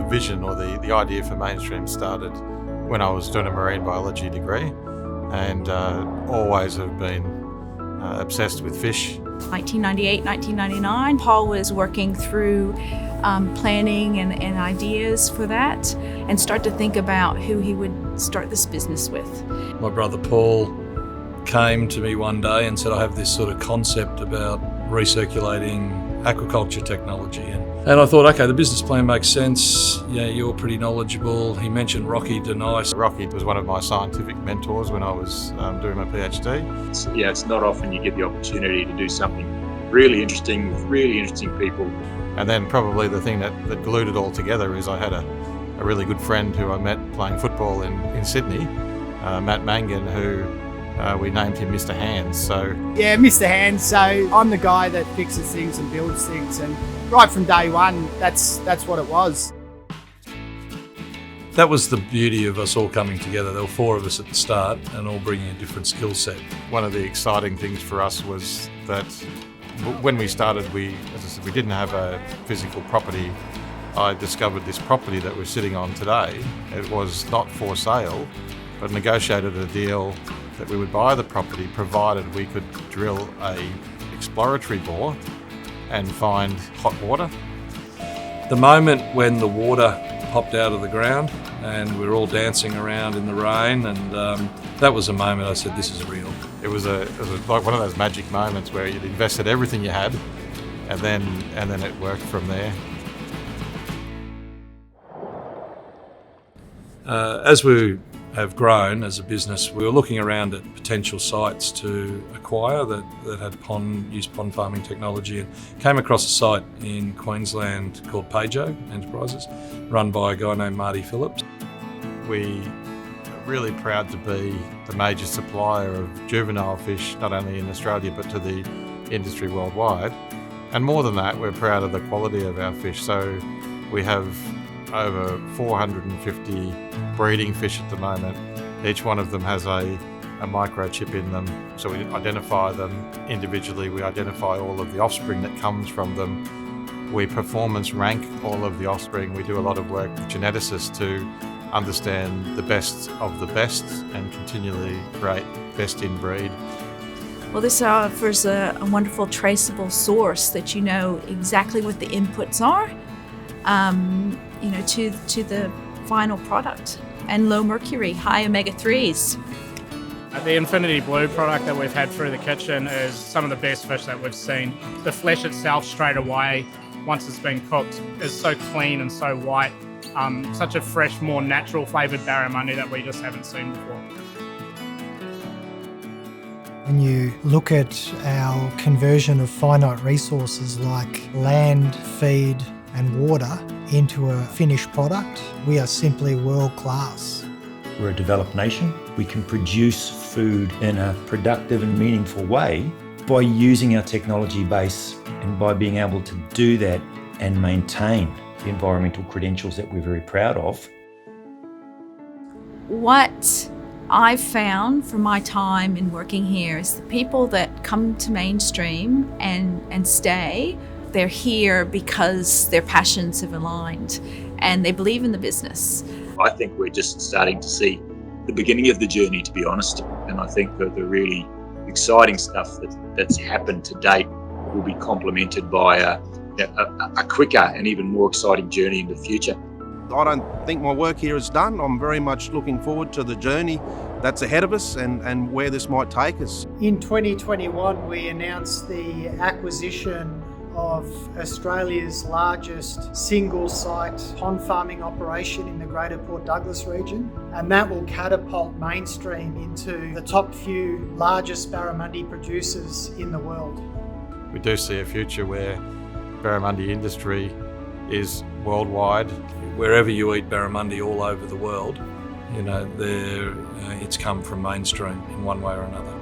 vision or the idea for MainStream started when I was doing a marine biology degree, and always have been obsessed with fish. 1998, 1999, Paul was working through planning and ideas for that, and start to think about who he would start this business with. My brother Paul came to me one day and said, I have this sort of concept about recirculating aquaculture technology. And I thought, okay, the business plan makes sense. Yeah, you're pretty knowledgeable. He mentioned Rocky Denise. Rocky was one of my scientific mentors when I was doing my PhD. It's not often you get the opportunity to do something really interesting with really interesting people. And then probably the thing that glued it all together is I had a really good friend who I met playing football in Sydney, Matt Mangan, who we named him Mr. Hands. So yeah, Mr. Hands. So I'm the guy that fixes things and builds things, and right from day one, that's what it was. That was the beauty of us all coming together. There were 4 of us at the start and all bringing a different skill set. One of the exciting things for us was that when we started, we didn't have a physical property. I discovered this property that we're sitting on today. It was not for sale, but negotiated a deal that we would buy the property provided we could drill a exploratory bore and find hot water. The moment when the water popped out of the ground and we were all dancing around in the rain, and that was a moment I said, this is real. It was like one of those magic moments where you'd invested everything you had, and then it worked from there. As we have grown as a business, we were looking around at potential sites to acquire that had used pond farming technology, and came across a site in Queensland called Pajo Enterprises, run by a guy named Marty Phillips. We are really proud to be the major supplier of juvenile fish, not only in Australia but to the industry worldwide. And more than that, we're proud of the quality of our fish. So we have over 450 breeding fish at the moment. Each one of them has a microchip in them, so we identify them individually. We identify all of the offspring that comes from them. We performance rank all of the offspring. We do a lot of work with geneticists to understand the best of the best and continually create best in breed. Well, this offers a wonderful traceable source that you know exactly what the inputs are, to the final product, and low mercury, high omega-3s. The Infinity Blue product that we've had through the kitchen is some of the best fish that we've seen. The flesh itself straight away, once it's been cooked, is so clean and so white. Such a fresh, more natural flavoured barramundi that we just haven't seen before. When you look at our conversion of finite resources like land, feed and water into a finished product, we are simply world class. We're a developed nation. We can produce food in a productive and meaningful way by using our technology base, and by being able to do that and maintain the environmental credentials that we're very proud of. What I've found from my time in working here is the people that come to MainStream and stay, they're here because their passions have aligned and they believe in the business. I think we're just starting to see the beginning of the journey, to be honest. And I think that the really exciting stuff that's happened to date will be complemented by a quicker and even more exciting journey in the future. I don't think my work here is done. I'm very much looking forward to the journey that's ahead of us and where this might take us. In 2021, we announced the acquisition of Australia's largest single-site pond farming operation in the Greater Port Douglas region, and that will catapult MainStream into the top few largest barramundi producers in the world. We do see a future where barramundi industry is worldwide. Wherever you eat barramundi all over the world, it's come from MainStream in one way or another.